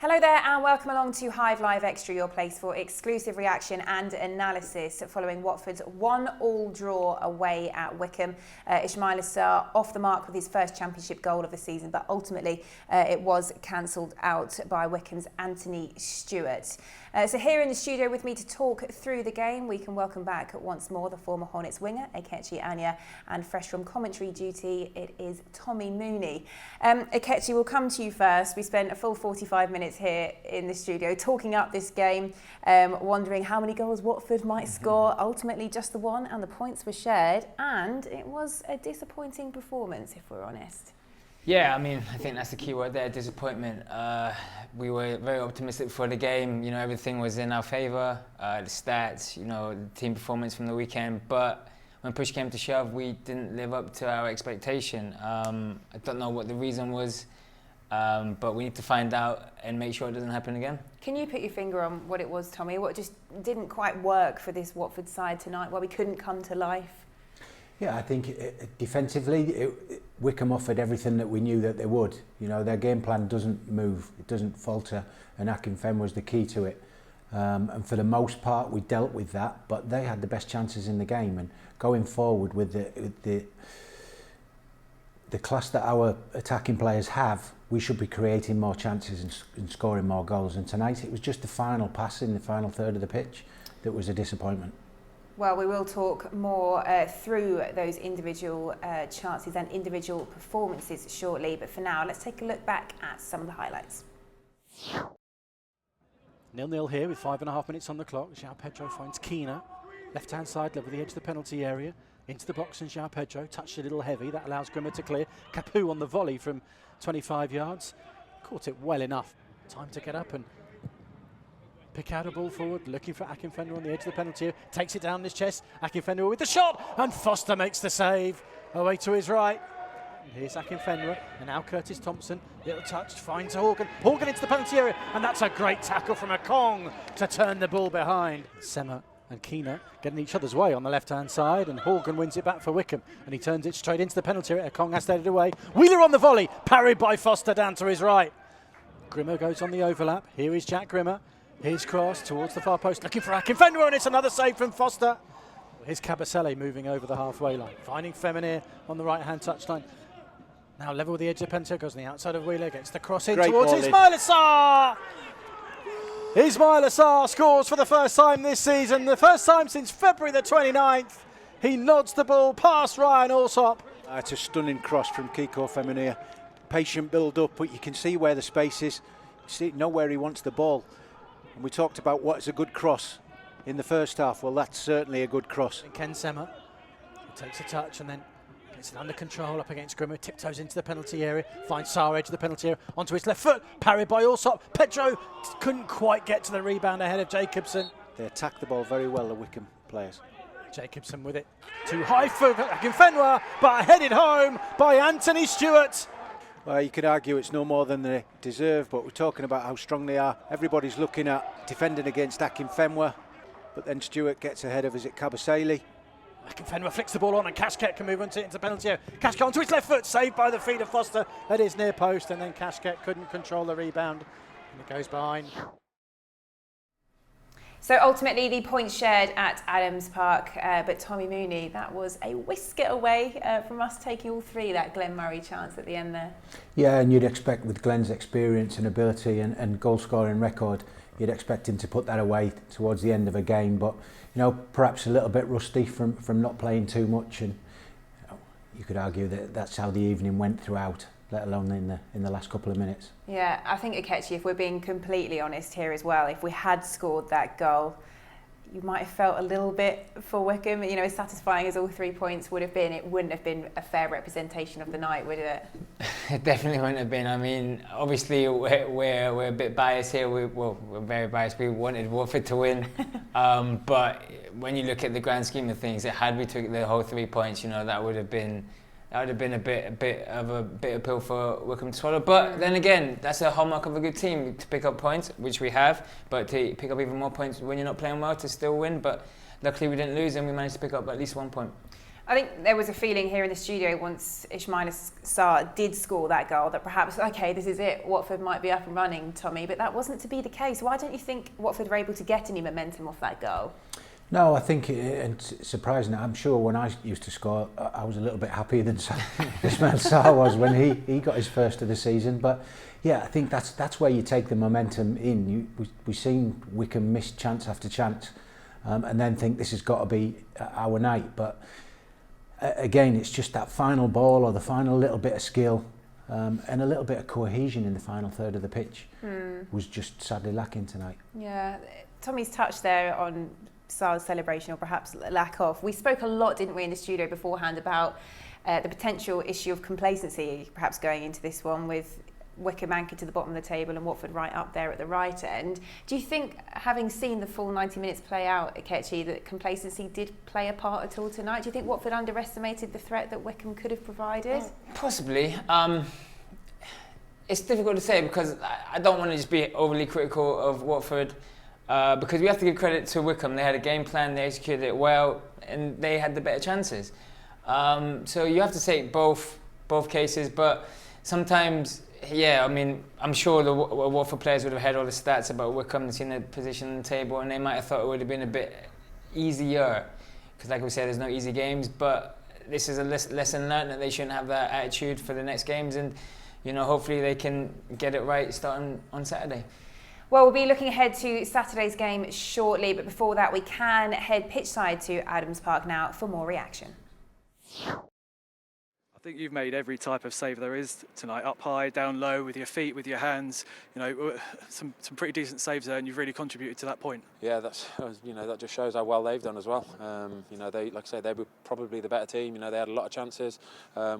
Hello there and welcome along to Hive Live Extra, your place for exclusive reaction and analysis following Watford's 1-1 draw away at Wycombe. Ismaïla Sarr off the mark with his first championship goal of the season, but ultimately it was cancelled out by Wycombe's Anthony Stewart. So here in the studio with me to talk through the game, we can welcome back once more the former Hornets winger, Ikechi Anya, and fresh from commentary duty, it is Tommy Mooney. Ikechi, we'll come to you first. We spent a full 45 minutes here in the studio talking up this game, wondering how many goals Watford might score. Ultimately just the one, and the points were shared, and it was a disappointing performance, if we're honest. Yeah, I mean, I think that's the key word there, disappointment. We were very optimistic for the game. You know, everything was in our favour, the stats, you know, the team performance from the weekend. But when push came to shove, we didn't live up to our expectation. I don't know what the reason was, but we need to find out and make sure it doesn't happen again. Can you put your finger on what it was, Tommy? What just didn't quite work for this Watford side tonight, why we couldn't come to life? Yeah, I think defensively, Wycombe offered everything that we knew that they would. You know, their game plan doesn't move, it doesn't falter, and Akinfenwa was the key to it. And for the most part, we dealt with that, but they had the best chances in the game. And going forward with the class that our attacking players have, we should be creating more chances and scoring more goals. And tonight, it was just the final pass in the final third of the pitch that was a disappointment. Well, we will talk more through those individual chances and individual performances shortly. But for now, let's take a look back at some of the highlights. 0-0 here with 5.5 minutes on the clock. João Pedro finds Quina. Left-hand side, level the edge of the penalty area. Into the box and João Pedro, touched a little heavy. That allows Grimmer to clear. Capu on the volley from 25 yards. Caught it well enough. Time to get up and pick out a ball forward, looking for Akinfenwa on the edge of the penalty area. Takes it down his chest. Akinfenwa with the shot, and Foster makes the save. Away to his right. And here's Akinfenwa, and now Curtis Thompson. Little touch, finds Horgan. Horgan into the penalty area, and that's a great tackle from Ekong to turn the ball behind. Sema and Quina getting each other's way on the left-hand side, and Horgan wins it back for Wycombe, and he turns it straight into the penalty area. Ekong has to head it away. Wheeler on the volley, parried by Foster down to his right. Grimmer goes on the overlap. Here is Jack Grimmer. Here's cross towards the far post, looking for Akinfenwa, and it's another save from Foster. Here's Kabasele moving over the halfway line, finding Feminir on the right-hand touchline. Now level with the edge of the penalty, goes on the outside of Wheeler, gets the cross in towards Ismaïla Sarr. Ismaïla Sarr scores for the first time this season, the first time since February the 29th. He nods the ball past Ryan Alsop. It's a stunning cross from Kiko Feminir. Patient build-up, but you can see where the space is. You know where he wants the ball. And we talked about what is a good cross in the first half. Well, that's certainly a good cross. And Ken Sema takes a touch and then gets it under control up against Grimmer, tiptoes into the penalty area, finds Sarr edge of the penalty area, onto his left foot, parried by Alsop. Pedro couldn't quite get to the rebound ahead of Jacobson. They attacked the ball very well, the Wycombe players. Jacobson with it, too high for Akinfenwa, but headed home by Anthony Stewart. Well, you could argue it's no more than they deserve, but we're talking about how strong they are. Everybody's looking at defending against Akinfenwa, but then Stewart gets ahead of, is it Kabasele? Akinfenwa flicks the ball on and Kashket can move into the penalty area. Kashket onto his left foot, saved by the feet of Foster at his near post, and then Kashket couldn't control the rebound, and it goes behind. So ultimately the points shared at Adams Park, but Tommy Mooney, that was a whisker away from us taking all three, that Glenn Murray chance at the end there. Yeah, and you'd expect with Glenn's experience and ability and goal scoring record, you'd expect him to put that away towards the end of a game, but you know, perhaps a little bit rusty from not playing too much, and you could argue that that's how the evening went throughout, let alone in the last couple of minutes. Yeah, I think, Ikechi, if we're being completely honest here as well, if we had scored that goal, you might have felt a little bit for Wycombe. You know, as satisfying as all 3 points would have been, it wouldn't have been a fair representation of the night, would it? It definitely wouldn't have been. I mean, obviously we're a bit biased here. We're very biased. We wanted Watford to win, but when you look at the grand scheme of things, had we took the whole 3 points, you know, that would have been a bit of a bitter pill for Wycombe to swallow. But then again, that's a hallmark of a good team, to pick up points, which we have, but to pick up even more points when you're not playing well, to still win. But luckily we didn't lose and we managed to pick up at least 1 point. I think there was a feeling here in the studio once Ismaïla Sarr did score that goal that perhaps, okay, this is it, Watford might be up and running, Tommy, but that wasn't to be the case. Why don't you think Watford were able to get any momentum off that goal? No, I think it's surprising. I'm sure when I used to score, I was a little bit happier than Ismaïla Sarr was when he got his first of the season. But yeah, I think that's where you take the momentum in. We've seen Wycombe miss chance after chance, and then think this has got to be our night. But again, it's just that final ball or the final little bit of skill and a little bit of cohesion in the final third of the pitch was just sadly lacking tonight. Yeah, Tommy's touch there on Sarr's celebration, or perhaps lack of. We spoke a lot, didn't we, in the studio beforehand about the potential issue of complacency perhaps going into this one, with Wycombe anchored to the bottom of the table and Watford right up there at the right end. Do you think, having seen the full 90 minutes play out, Ikechi, that complacency did play a part at all tonight? Do you think Watford underestimated the threat that Wycombe could have provided? Possibly. It's difficult to say because I don't want to just be overly critical of Watford. Because we have to give credit to Wycombe. They had a game plan, they executed it well, and they had the better chances. So you have to take both cases, but sometimes, yeah, I mean, I'm sure the Watford players would have heard all the stats about Wycombe and seen their position on the table, and they might have thought it would have been a bit easier. Because like we said, there's no easy games, but this is a lesson learned that they shouldn't have that attitude for the next games, and hopefully they can get it right starting on Saturday. Well, we'll be looking ahead to Saturday's game shortly, but before that we can head pitchside to Adams Park now for more reaction. I think you've made every type of save there is tonight, up high, down low, with your feet, with your hands. Some pretty decent saves there, and you've really contributed to that point. Yeah, that just shows how well they've done as well. They, like I say, they were probably the better team. They had a lot of chances.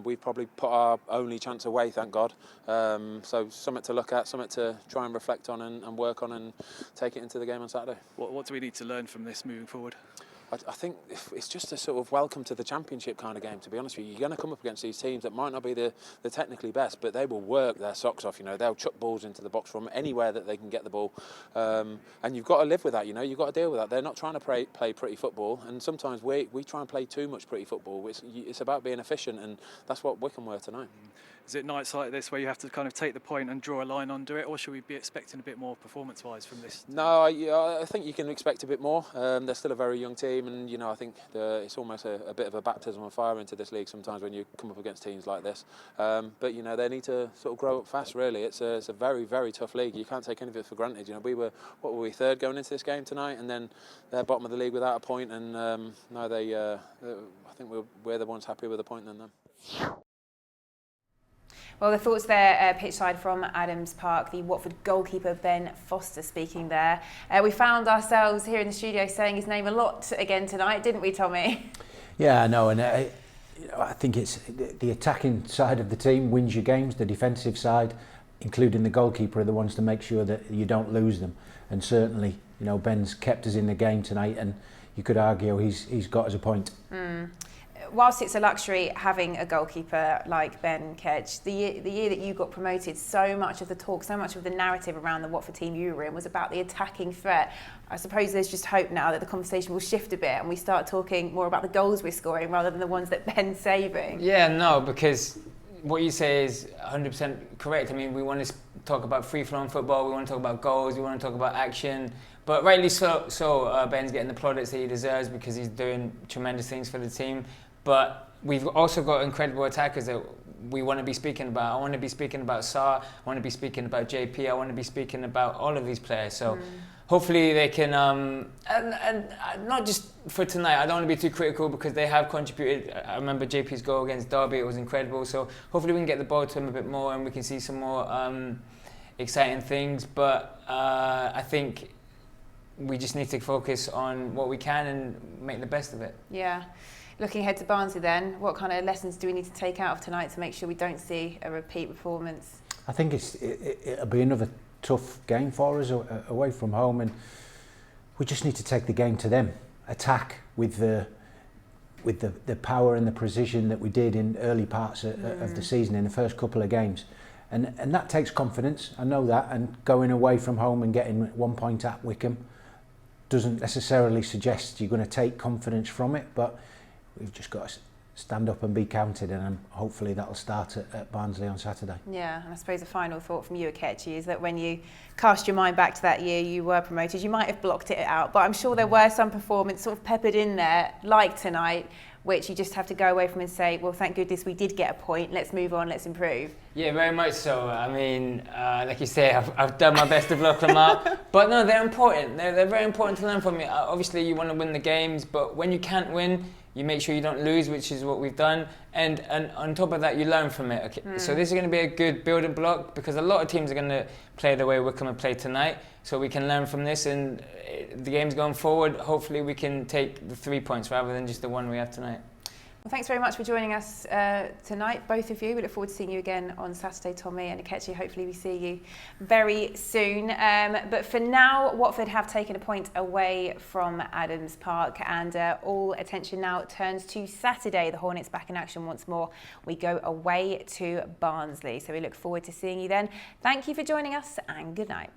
We probably put our only chance away, thank God. So something to look at, something to try and reflect on and work on and take it into the game on Saturday. What do we need to learn from this moving forward? I think it's just a sort of welcome to the championship kind of game, to be honest with you. You're going to come up against these teams that might not be the technically best, but they will work their socks off. They'll chuck balls into the box from anywhere that they can get the ball. And you've got to live with that, you've got to deal with that. They're not trying to play pretty football, and sometimes we try and play too much pretty football. It's about being efficient, and that's what Wycombe were tonight. Is it nights like this where you have to kind of take the point and draw a line under it, or should we be expecting a bit more performance-wise from this? No, I think you can expect a bit more. They're still a very young team, and I think it's almost a bit of a baptism of fire into this league sometimes when you come up against teams like this. But they need to sort of grow up fast. Really, it's a very, very tough league. You can't take any of it for granted. We were third going into this game tonight, and then they're bottom of the league without a point. And I think we're the ones happier with a point than them. Well, the thoughts there, pitchside from Adams Park, the Watford goalkeeper Ben Foster speaking there. We found ourselves here in the studio saying his name a lot again tonight, didn't we, Tommy? Yeah, I know, and I think it's the attacking side of the team wins your games. The defensive side, including the goalkeeper, are the ones to make sure that you don't lose them. And certainly, Ben's kept us in the game tonight, and you could argue he's got us a point. Whilst it's a luxury having a goalkeeper like Ben Kedge, the year that you got promoted, so much of the talk, so much of the narrative around the Watford team you were in was about the attacking threat. I suppose there's just hope now that the conversation will shift a bit and we start talking more about the goals we're scoring rather than the ones that Ben's saving. Yeah, no, because what you say is 100% correct. I mean, we want to talk about free-flowing football, we want to talk about goals, we want to talk about action. But rightly so, Ben's getting the plaudits that he deserves because he's doing tremendous things for the team. But we've also got incredible attackers that we want to be speaking about. I want to be speaking about Sarr, I want to be speaking about JP, I want to be speaking about all of these players. So hopefully they can, and not just for tonight, I don't want to be too critical because they have contributed. I remember JP's goal against Derby, it was incredible. So hopefully we can get the ball to him a bit more and we can see some more exciting things. But I think we just need to focus on what we can and make the best of it. Yeah. Looking ahead to Barnsley then, what kind of lessons do we need to take out of tonight to make sure we don't see a repeat performance? I think it'll be another tough game for us away from home, and we just need to take the game to them. Attack with the power and the precision that we did in early parts of the season in the first couple of games. And that takes confidence, I know that, and going away from home and getting 1 point at Wycombe doesn't necessarily suggest you're going to take confidence from it, but we've just got to stand up and be counted, and hopefully that'll start at Barnsley on Saturday. Yeah, and I suppose a final thought from you, Ikechi, is that when you cast your mind back to that year you were promoted, you might have blocked it out, but I'm sure there were some performances sort of peppered in there, like tonight, which you just have to go away from and say, well, thank goodness we did get a point, let's move on, let's improve. Yeah, very much so. I mean, like you say, I've done my best to block them out. But no, they're important. They're very important to learn from it. Obviously, you want to win the games, but when you can't win, you make sure you don't lose, which is what we've done. And on top of that, you learn from it. Okay? So this is going to be a good building block, because a lot of teams are going to play the way Wycombe have played tonight. So we can learn from this, and the games going forward, hopefully we can take the 3 points rather than just the one we have tonight. Well, thanks very much for joining us tonight, both of you. We look forward to seeing you again on Saturday, Tommy and Ikechi. Hopefully we see you very soon. But for now, Watford have taken a point away from Adams Park, and all attention now turns to Saturday. The Hornets back in action once more. We go away to Barnsley. So we look forward to seeing you then. Thank you for joining us, and good night.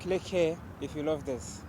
Click here if you love this.